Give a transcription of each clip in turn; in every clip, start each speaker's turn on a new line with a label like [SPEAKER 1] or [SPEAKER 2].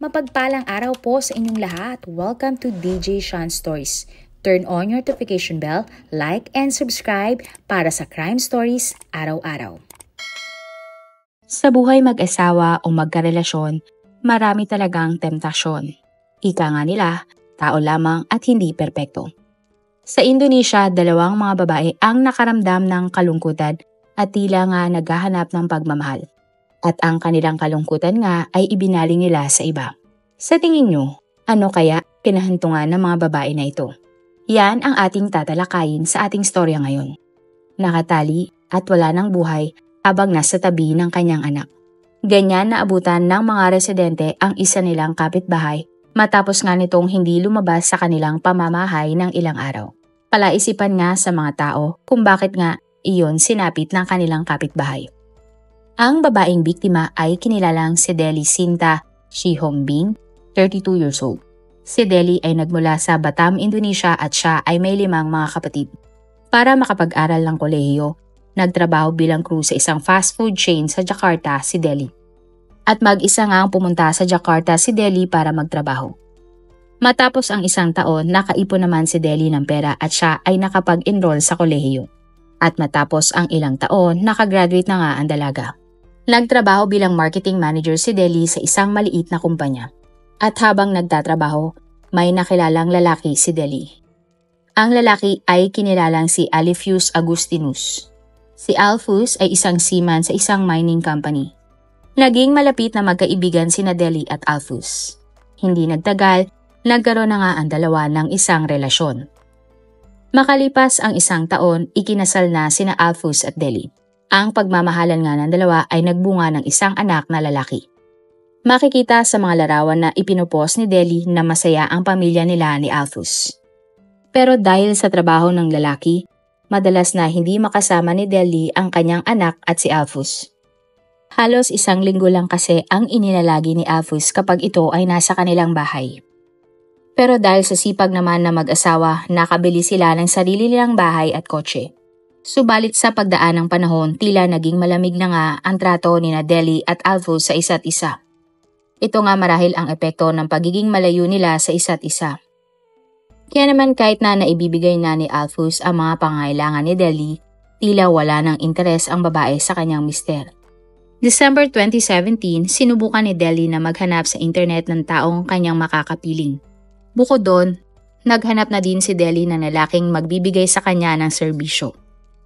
[SPEAKER 1] Mapagpalang araw po sa inyong lahat. Welcome to DJ Sean Stories. Turn on your notification bell, like and subscribe para sa crime stories araw-araw. Sa buhay mag-asawa o magkarelasyon, marami talagang temptasyon. Ika nga nila, tao lamang at hindi perpekto. Sa Indonesia, dalawang mga babae ang nakaramdam ng kalungkutan at tila nga naghahanap ng pagmamahal. At ang kanilang kalungkutan nga ay ibinaling nila sa iba. Sa tingin nyo, ano kaya kinahantungan ng mga babae na ito? Yan ang ating tatalakayin sa ating storya ngayon. Nakatali at wala ng buhay habang nasa tabi ng kanyang anak. Ganyan na abutan ng mga residente ang isa nilang kapitbahay matapos nga nitong hindi lumabas sa kanilang pamamahay ng ilang araw. Palaisipan nga sa mga tao kung bakit nga iyon sinapit ng kanilang kapitbahay. Ang babaeng biktima ay kinilalang si Deli Sinta Sihombing, 32 years old. Si Deli ay nagmula sa Batam, Indonesia at siya ay may 5 mga kapatid. Para makapag-aral ng kolehiyo, nagtrabaho bilang crew sa isang fast food chain sa Jakarta si Deli. At mag-isa nga ang pumunta sa Jakarta si Deli para magtrabaho. Matapos ang isang taon, nakaipon naman si Deli ng pera at siya ay nakapag-enroll sa kolehiyo. At matapos ang ilang taon, nakagraduate na nga ang dalaga. Nagtrabaho bilang marketing manager si Deli sa isang maliit na kumpanya. At habang nagtatrabaho, may nakilalang lalaki si Deli. Ang lalaki ay kinilalang si Alfius Agustinus. Si Alfius ay isang seaman sa isang mining company. Naging malapit na magkaibigan sina Deli at Alfius. Hindi nagtagal, nagkaroon na nga ang dalawa ng isang relasyon. Makalipas ang isang taon, ikinasal na sina Alfius at Deli. Ang pagmamahalan nga ng dalawa ay nagbunga ng isang anak na lalaki. Makikita sa mga larawan na ipinopost ni Deli na masaya ang pamilya nila ni Alfius. Pero dahil sa trabaho ng lalaki, madalas na hindi makasama ni Deli ang kanyang anak at si Alfius. Halos 1 linggo lang kasi ang inilalagi ni Alfius kapag ito ay nasa kanilang bahay. Pero dahil sa sipag naman na mag-asawa, nakabili sila ng sarili nilang bahay at kotse. Subalit sa pagdaan ng panahon, tila naging malamig na nga ang trato ni Deli at Alfius sa isa't isa. Ito nga marahil ang epekto ng pagiging malayo nila sa isa't isa. Kaya naman kahit na naibibigay na ni Alfius ang mga pangailangan ni Deli, tila wala ng interes ang babae sa kanyang mister. December 2017, sinubukan ni Deli na maghanap sa internet ng taong kanyang makakapiling. Bukod doon, naghanap na din si Deli ng lalaking magbibigay sa kanya ng serbisyo.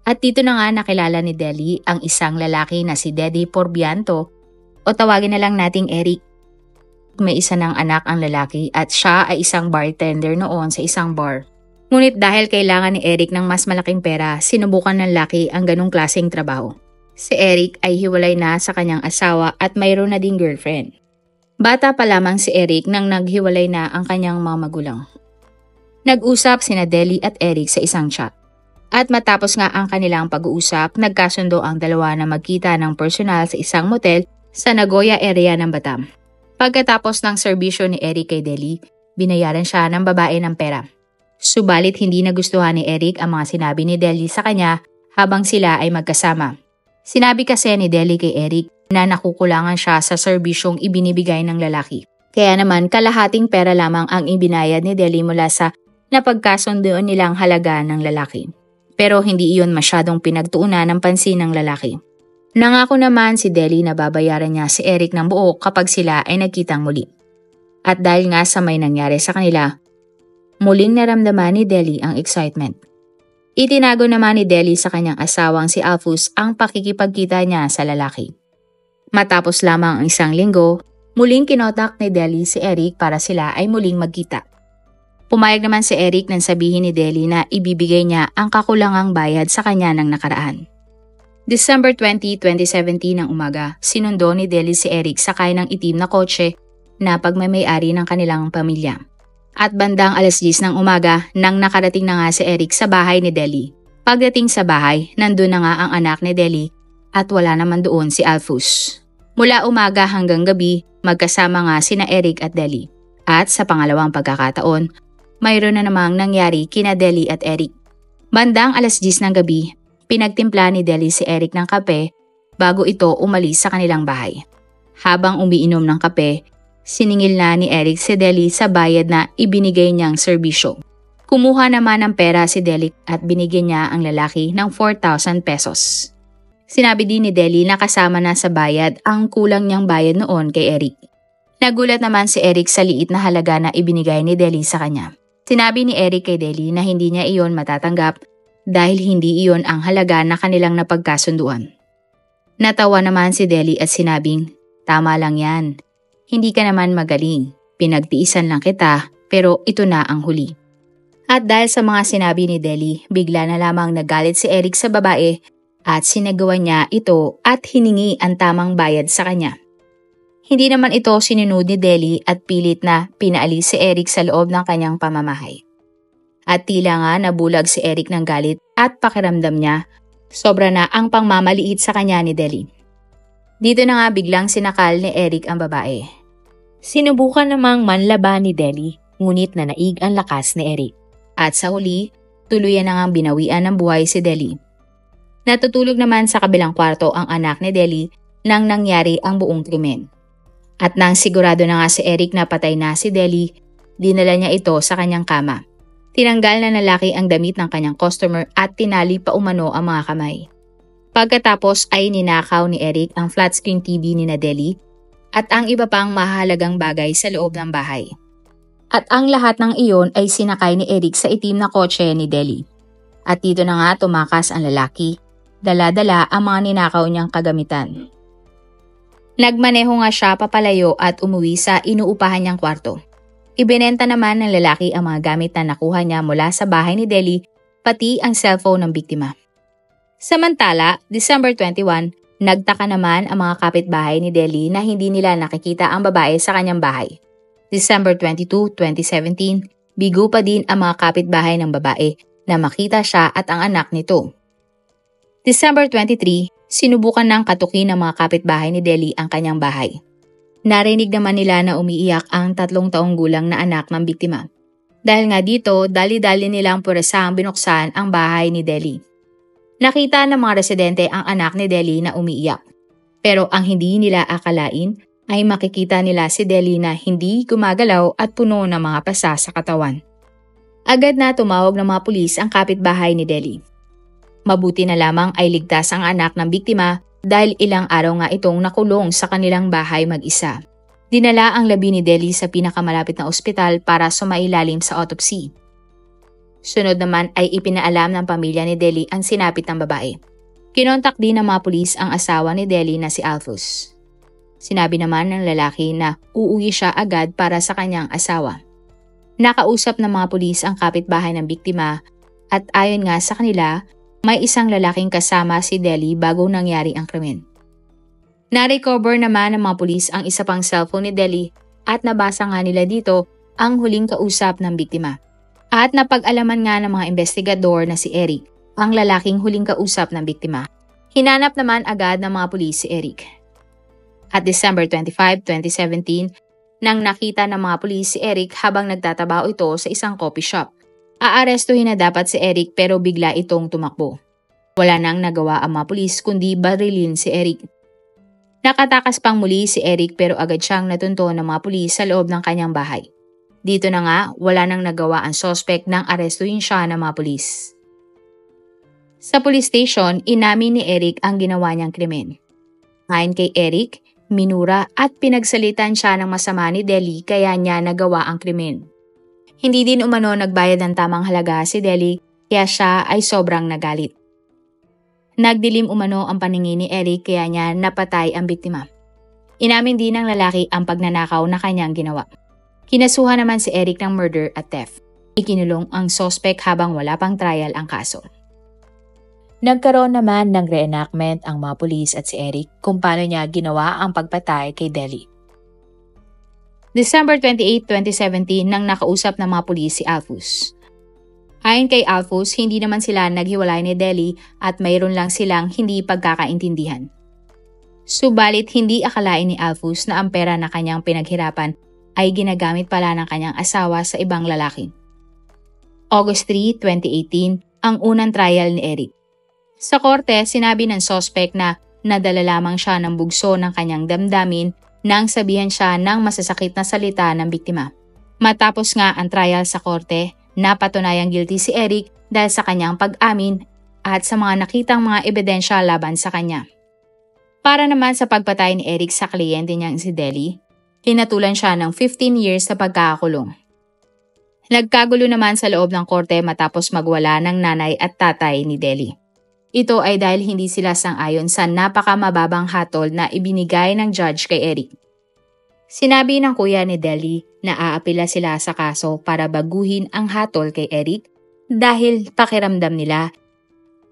[SPEAKER 1] At dito na nga nakilala ni Deli ang isang lalaki na si Deddy Porbianto o tawagin na lang nating Eric. May isa ng anak ang lalaki at siya ay isang bartender noon sa isang bar. Ngunit dahil kailangan ni Eric ng mas malaking pera, sinubukan ng lalaki ang ganong klaseng trabaho. Si Eric ay hiwalay na sa kanyang asawa at mayroon na ding girlfriend. Bata pa lamang si Eric nang naghiwalay na ang kanyang mga magulang. Nag-usap sina Deli at Eric sa isang chat. At matapos nga ang kanilang pag-uusap, nagkasundo ang dalawa na magkita ng personal sa isang motel sa Nagoya area ng Batam. Pagkatapos ng serbisyo ni Eric kay Deli, binayaran siya ng babae ng pera. Subalit hindi nagustuhan ni Eric ang mga sinabi ni Deli sa kanya habang sila ay magkasama. Sinabi kasi ni Deli kay Eric na nakukulangan siya sa serbisyong ibinibigay ng lalaki. Kaya naman kalahating pera lamang ang ibinayad ni Deli mula sa napagkasundoan nilang halaga ng lalaki. Pero hindi iyon masyadong pinagtuunan ng pansin ng lalaki. Nangako naman si Deli na babayaran niya si Eric ng buo kapag sila ay nagkitang muli. At dahil nga sa may nangyari sa kanila, muling naramdaman ni Deli ang excitement. Itinago naman ni Deli sa kanyang asawang si Alfius ang pakikipagkita niya sa lalaki. Matapos lamang ang 1 linggo, muling kinotak ni Deli si Eric para sila ay muling magkita. Pumayag naman si Eric nang sabihin ni Deli na ibibigay niya ang kakulangang bayad sa kanya ng nakaraan. December 20, 2017 ng umaga, sinundo ni Deli si Eric sakay ng itim na kotse na pagmamay-ari ng kanilang pamilya. At bandang 10:00 ng umaga nang nakarating na nga si Eric sa bahay ni Deli. Pagdating sa bahay, nandun na nga ang anak ni Deli at wala naman doon si Alfius. Mula umaga hanggang gabi, magkasama nga sina Eric at Deli. At sa pangalawang pagkakataon, mayroon na namang nangyari kina Deli at Eric. Bandang 10:00 ng gabi, pinagtimpla ni Deli si Eric ng kape bago ito umalis sa kanilang bahay. Habang umiinom ng kape, Siningil na ni Eric si Deli sa bayad na ibinigay niyang serbisyo. Kumuha naman ng pera si Deli at binigyan niya ang lalaki ng 4,000 pesos. Sinabi din ni Deli na kasama na sa bayad ang kulang niyang bayad noon kay Eric. Nagulat naman si Eric sa liit na halaga na ibinigay ni Deli sa kanya. Sinabi ni Eric kay Deli na hindi niya iyon matatanggap dahil hindi iyon ang halaga na kanilang napagkasunduan. Natawa naman si Deli at sinabing, "Tama lang yan. Hindi ka naman magaling. Pinagtiisan lang kita pero ito na ang huli." At dahil sa mga sinabi ni Deli, bigla na lamang nagalit si Eric sa babae at sinagawa niya ito at hiningi ang tamang bayad sa kanya. Hindi naman ito sinunod ni Deli at pilit na pinaalis si Eric sa loob ng kanyang pamamahay. At tila nga nabulag si Eric ng galit at pakiramdam niya, sobra na ang pangmamaliit sa kanya ni Deli. Dito na nga biglang sinakal ni Eric ang babae. Sinubukan namang manlaban ni Deli, ngunit nanaig ang lakas ni Eric. At sa huli, tuluyan na ngang binawian ng buhay si Deli. Natutulog naman sa kabilang kwarto ang anak ni Deli nang nangyari ang buong krimen. At nang sigurado na nga si Eric na patay na si Deli, dinala niya ito sa kanyang kama. Tinanggal na lalaki ang damit ng kanyang customer at tinali pa umano ang mga kamay. Pagkatapos ay ninakaw ni Eric ang flat screen TV ni Deli at ang iba pang mahalagang bagay sa loob ng bahay. At ang lahat ng iyon ay sinakay ni Eric sa itim na kotse ni Deli. At dito na nga tumakas ang lalaki, dala-dala ang mga ninakaw niyang kagamitan. Nagmaneho nga siya papalayo at umuwi sa inuupahan niyang kwarto. Ibinenta naman ng lalaki ang mga gamit na nakuha niya mula sa bahay ni Deli, pati ang cellphone ng biktima. Samantala, December 21, nagtaka naman ang mga kapitbahay ni Deli na hindi nila nakikita ang babae sa kanyang bahay. December 22, 2017, bigo pa din ang mga kapitbahay ng babae na makita siya at ang anak nito. December 23, sinubukan ng katukin ng mga kapitbahay ni Deli ang kanyang bahay. Narinig naman nila na umiiyak ang 3 taong gulang na anak ng biktima. Dahil nga dito, dali-dali nilang puresang binuksan ang bahay ni Deli. Nakita ng mga residente ang anak ni Deli na umiiyak. Pero ang hindi nila akalain ay makikita nila si Deli na hindi gumagalaw at puno ng mga pasa sa katawan. Agad na tumawag ng mga pulis ang kapitbahay ni Deli. Mabuti na lamang ay ligtas ang anak ng biktima dahil ilang araw nga itong nakulong sa kanilang bahay mag-isa. Dinala ang labi ni Deli sa pinakamalapit na ospital para sumailalim sa autopsy. Sunod naman ay ipinaalam ng pamilya ni Deli ang sinapit ng babae. Kinontak din ng mga pulis ang asawa ni Deli na si Alphonse. Sinabi naman ng lalaki na uuwi siya agad para sa kanyang asawa. Nakausap ng mga pulis ang kapitbahay ng biktima at ayon nga sa kanila, may isang lalaking kasama si Deli bago nangyari ang krimen. Na-recover naman ng mga pulis ang isa pang cellphone ni Deli at nabasa nga nila dito ang huling kausap ng biktima. At napag-alaman nga ng mga investigador na si Eric, ang lalaking huling kausap ng biktima. Hinanap naman agad ng mga pulis si Eric. At December 25, 2017, nang nakita ng mga pulis si Eric habang nagtatabaho ito sa isang coffee shop. Aarestuhin na dapat si Eric pero bigla itong tumakbo. Wala nang nagawa ang mga pulis kundi barilin si Eric. Nakatakas pang muli si Eric pero agad siyang natunto ng mga pulis sa loob ng kanyang bahay. Dito na nga wala nang nagawa ang suspect nang arestuhin siya ng mga pulis. Sa police station, inamin ni Eric ang ginawa niyang krimen. Ngayon kay Eric, minura at pinagsalitan siya ng masama ni Deli kaya niya nagawa ang krimen. Hindi din umano nagbayad ng tamang halaga si Deli kaya siya ay sobrang nagalit. Nagdilim umano ang paningin ni Eric kaya niya napatay ang biktima. Inamin din ng lalaki ang pagnanakaw na kanyang ginawa. Kinasuhan naman si Eric ng murder at theft. Ikinulong ang suspect habang wala pang trial ang kaso. Nagkaroon naman ng reenactment ang mga pulis at si Eric kung paano niya ginawa ang pagpatay kay Deli. December 28, 2017 nang nakausap ng mga pulis si Alphonse. Ayon kay Alphonse, hindi naman sila naghiwalay ni Deli at mayroon lang silang hindi pagkakaintindihan. Subalit hindi akalain ni Alphonse na ang pera na kanyang pinaghirapan ay ginagamit pala ng kanyang asawa sa ibang lalaki. August 3, 2018 ang unang trial ni Eric. Sa korte, sinabi ng suspect na nadala lamang siya ng bugso ng kanyang damdamin nang sabihan siya ng masasakit na salita ng biktima. Matapos nga ang trial sa korte, napatunayang guilty si Eric dahil sa kanyang pag-amin at sa mga nakitang mga ebidensya laban sa kanya. Para naman sa pagpatay ni Eric sa kliyente niyang si Deli, hinatulan siya ng 15 years sa pagkakakulong. Nagkagulo naman sa loob ng korte matapos magwala ng nanay at tatay ni Deli. Ito ay dahil hindi sila sang-ayon sa napakamababang hatol na ibinigay ng judge kay Eric. Sinabi ng kuya ni Deli na aapila sila sa kaso para baguhin ang hatol kay Eric dahil pakiramdam nila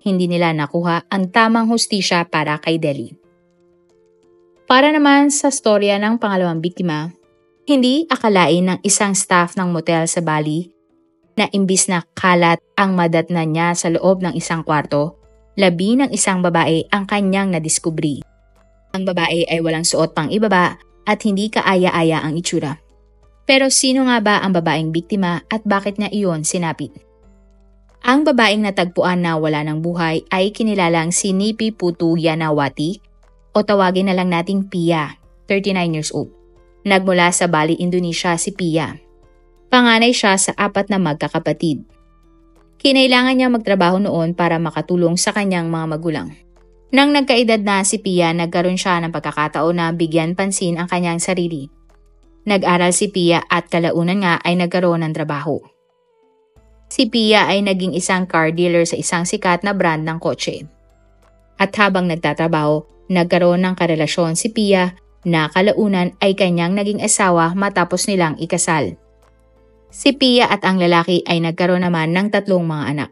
[SPEAKER 1] hindi nila nakuha ang tamang hustisya para kay Deli. Para naman sa storya ng pangalawang biktima, hindi akalain ng isang staff ng motel sa Bali na imbis na kalat ang madatnan niya sa loob ng isang kwarto, labi ng isang babae ang kanyang nadiskubri. Ang babae ay walang suot pang ibaba at hindi kaaya-aya ang itsura. Pero sino nga ba ang babaeng biktima at bakit niya iyon sinapit? Ang babaeng natagpuan na wala ng buhay ay kinilalang si Nipi Putu Yanawati o tawagin na lang nating Pia, 39 years old. Nagmula sa Bali, Indonesia si Pia. Panganay siya sa 4 na magkakapatid. Kinailangan niya magtrabaho noon para makatulong sa kanyang mga magulang. Nang nagkaedad na si Pia, nagkaroon siya ng pagkakataon na bigyan pansin ang kanyang sarili. Nag-aral si Pia at kalaunan nga ay nagkaroon ng trabaho. Si Pia ay naging isang car dealer sa isang sikat na brand ng kotse. At habang nagtatrabaho, nagkaroon ng karelasyon si Pia na kalaunan ay kanyang naging asawa matapos nilang ikasal. Si Pia at ang lalaki ay nagkaroon naman ng 3 mga anak.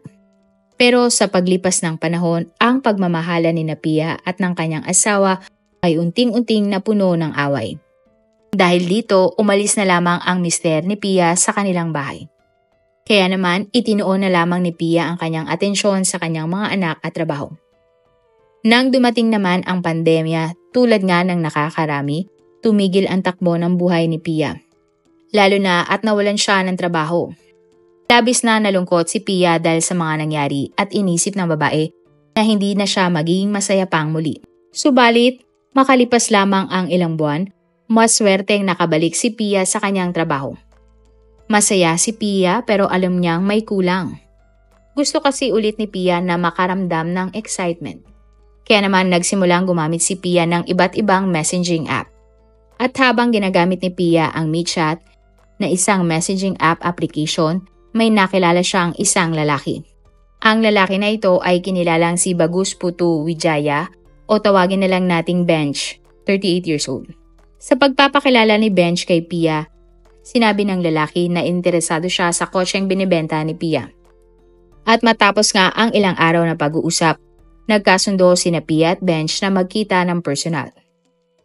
[SPEAKER 1] Pero sa paglipas ng panahon, ang pagmamahala ni Pia at ng kanyang asawa ay unting-unting napuno ng away. Dahil dito, umalis na lamang ang mister ni Pia sa kanilang bahay. Kaya naman, itinuon na lamang ni Pia ang kanyang atensyon sa kanyang mga anak at trabaho. Nang dumating naman ang pandemya, tulad nga ng nakakarami, tumigil ang takbo ng buhay ni Pia. Lalo na at nawalan siya ng trabaho. Labis na nalungkot si Pia dahil sa mga nangyari at inisip ng babae na hindi na siya magiging masaya pang muli. Subalit, makalipas lamang ang ilang buwan, maswerteng nakabalik si Pia sa kanyang trabaho. Masaya si Pia pero alam niyang may kulang. Gusto kasi ulit ni Pia na makaramdam ng excitement. Kaya naman nagsimulang gumamit si Pia ng iba't ibang messaging app. At habang ginagamit ni Pia ang MeChat na isang messaging app application, may nakilala siyang isang lalaki. Ang lalaki na ito ay kinilalang si Bagus Putu Wijaya o tawagin na lang nating Bench, 38 years old. Sa pagpapakilala ni Bench kay Pia, sinabi ng lalaki na interesado siya sa kotseng binibenta ni Pia. At matapos nga ang ilang araw na pag-uusap, nagkasundo sina Pia at Bench na magkita ng personal.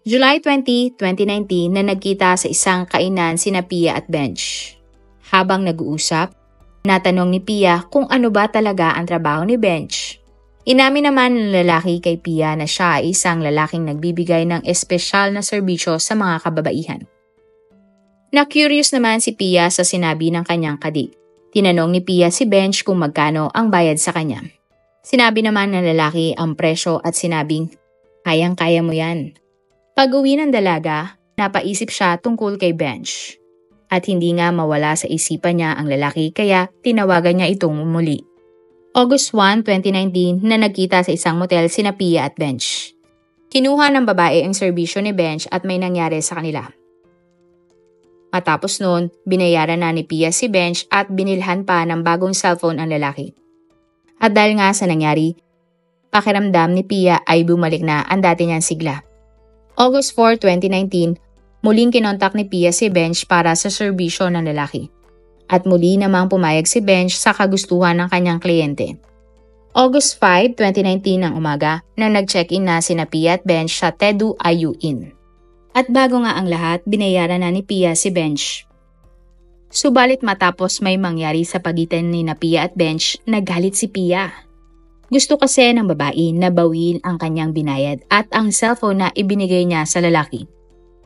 [SPEAKER 1] July 20, 2019 na nagkita sa isang kainan sina Pia at Bench. Habang nag-uusap, natanong ni Pia kung ano ba talaga ang trabaho ni Bench. Inamin naman ng lalaki kay Pia na siya ay isang lalaking nagbibigay ng espesyal na serbisyo sa mga kababaihan. Na-curious naman si Pia sa sinabi ng kanyang kadik. Tinanong ni Pia si Bench kung magkano ang bayad sa kanya. Sinabi naman ng lalaki ang presyo at sinabing, kayang-kaya mo yan. Pag-uwi ng dalaga, napaisip siya tungkol kay Bench. At hindi nga mawala sa isipan niya ang lalaki kaya tinawagan niya itong muli. August 1, 2019 na nagkita sa isang motel sina Pia at Bench. Kinuha ng babae ang serbisyo ni Bench at may nangyari sa kanila. Matapos noon, binayaran na ni Pia si Bench at binilhan pa ng bagong cellphone ang lalaki. At dahil nga sa nangyari, pakiramdam ni Pia ay bumalik na ang dati niyang sigla. August 4, 2019, muling kinontak ni Pia si Bench para sa serbisyo ng lalaki. At muli namang pumayag si Bench sa kagustuhan ng kanyang kliyente. August 5, 2019 ng umaga nang nag-check-in na sina Pia at Bench sa Tedu Ayu Inn. At bago nga ang lahat, binayaran na ni Pia si Bench. Subalit matapos may mangyari sa pagitan ni Pia at Bench, nagalit si Pia. Gusto kasi ng babae na bawiin ang kanyang binayad at ang cellphone na ibinigay niya sa lalaki.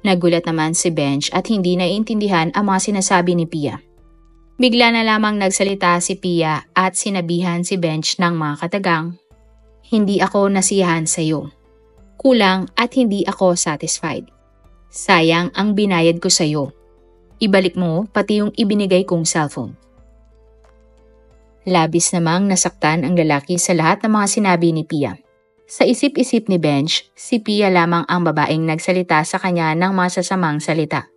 [SPEAKER 1] Nagulat naman si Bench at hindi naiintindihan ang mga sinasabi ni Pia. Bigla na lamang nagsalita si Pia at sinabihan si Bench ng mga katagang, "Hindi ako nasiyahan sa iyo. Kulang at hindi ako satisfied." Sayang ang binayad ko sa'yo. Ibalik mo pati yung ibinigay kong cellphone. Labis namang nasaktan ang lalaki sa lahat ng mga sinabi ni Pia. Sa isip-isip ni Benj, si Pia lamang ang babaeng nagsalita sa kanya ng masasamang salita.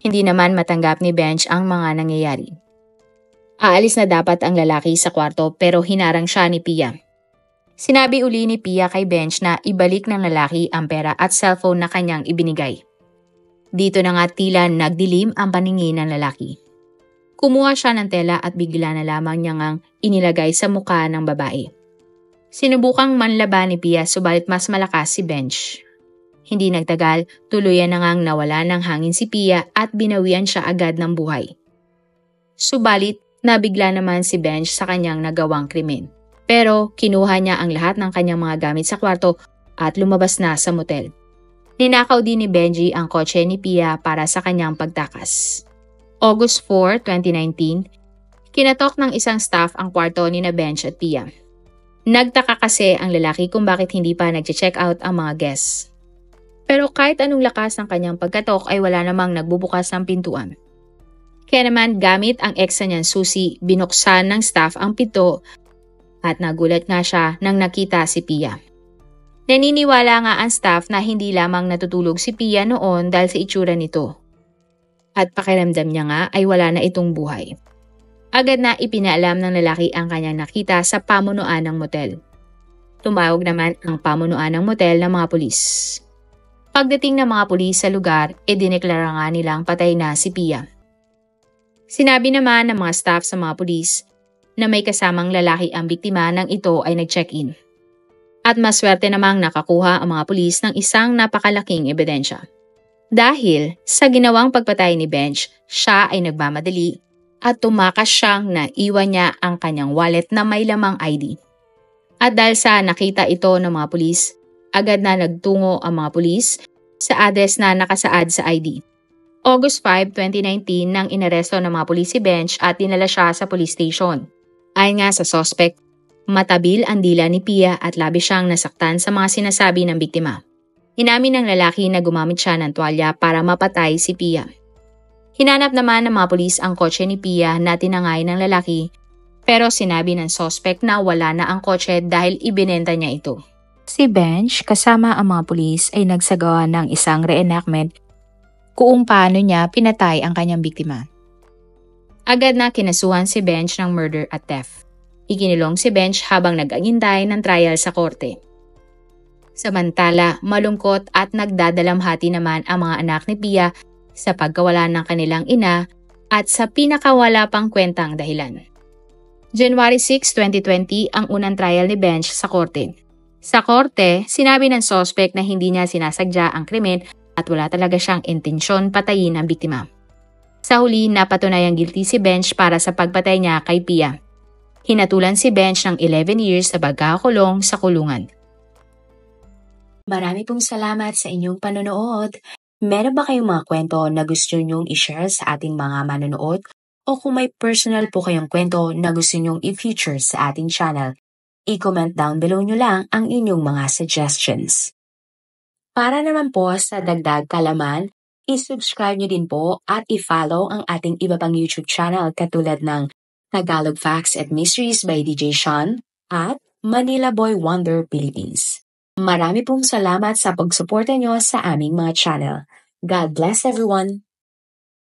[SPEAKER 1] Hindi naman matanggap ni Benj ang mga nangyayari. Aalis na dapat ang lalaki sa kwarto pero hinarang siya ni Pia. Sinabi uli ni Pia kay Benj na ibalik ng lalaki ang pera at cellphone na kanyang ibinigay. Dito na nga tila nagdilim ang paningin ng lalaki. Kumuha siya ng tela at bigla na lamang niya ngang inilagay sa mukha ng babae. Sinubukang manlaban ni Pia subalit mas malakas si Benj. Hindi nagtagal, tuluyan na ngang nawala ng hangin si Pia at binawian siya agad ng buhay. Subalit, nabigla naman si Benj sa kanyang nagawang krimen. Pero kinuha niya ang lahat ng kanyang mga gamit sa kwarto at lumabas na sa motel. Ninakaw din ni Benji ang kotse ni Pia para sa kanyang pagtakas. August 4, 2019, kinatok ng isang staff ang kwarto ni na Benj at Pia. Nagtaka kasi ang lalaki kung bakit hindi pa nag-check out ang mga guests. Pero kahit anong lakas ng kanyang pagkatok ay wala namang nagbubukas ng pintuan. Kaya naman gamit ang exa niyang susi, binuksan ng staff ang pinto at nagulat nga siya nang nakita si Pia. Naniniwala nga ang staff na hindi lamang natutulog si Pia noon dahil sa itsura nito. At pakiramdam niya nga ay wala na itong buhay. Agad na ipinaalam ng lalaki ang kanyang nakita sa pamunuan ng motel. Tumawag naman ang pamunuan ng motel ng mga pulis. Pagdating ng mga pulis sa lugar, dineklara nga nilang patay na si Pia. Sinabi naman ng mga staff sa mga pulis na may kasamang lalaki ang biktima nang ito ay nag-check-in. At maswerte namang nakakuha ang mga pulis ng isang napakalaking ebidensya. Dahil sa ginawang pagpatay ni Benj, siya ay nagmamadali at tumakas siyang naiwan niya ang kanyang wallet na may lamang ID. At dahil sa nakita ito ng mga pulis, agad na nagtungo ang mga pulis sa address na nakasaad sa ID. August 5, 2019 nang inaresto ng mga pulis si Benj at dinala siya sa police station. Ayon nga sa suspect, matabil ang dila ni Pia at labis siyang nasaktan sa mga sinasabi ng biktima. Inamin ng lalaki na gumamit siya ng tuwalya para mapatay si Pia. Hinanap naman ng mga pulis ang kotse ni Pia na tinangay ng lalaki pero sinabi ng suspect na wala na ang kotse dahil ibinenta niya ito. Si Benj kasama ang mga pulis ay nagsagawa ng isang reenactment kung paano niya pinatay ang kanyang biktima. Agad na kinasuhan si Benj ng murder at theft. Ikinulong si Benj habang nag-aantay ng trial sa korte. Samantala, malungkot at nagdadalamhati naman ang mga anak ni Pia sa pagkawala ng kanilang ina at sa pinakawala pang kwentang dahilan. January 6, 2020 ang unang trial ni Benj sa korte. Sa korte, sinabi ng suspect na hindi niya sinasadya ang krimen at wala talaga siyang intensyon patayin ang biktima. Sa huli, napatunayang guilty si Benj para sa pagpatay niya kay Pia. Hinatulan si Benj ng 11 years sa pagkakakulong sa kulungan. Marami pong salamat sa inyong panonood. Meron ba kayong mga kwento na gusto nyong i-share sa ating mga manonood? O kung may personal po kayong kwento na gusto nyong i-feature sa ating channel, i-comment down below nyo lang ang inyong mga suggestions. Para naman po sa dagdag kalaman, i-subscribe nyo din po at i-follow ang ating iba pang YouTube channel katulad ng Tagalog Facts and Mysteries by DJ Sean at Manila Boy Wonder Philippines. Marami pong salamat sa pagsuporta nyo sa aming mga channel. God bless everyone!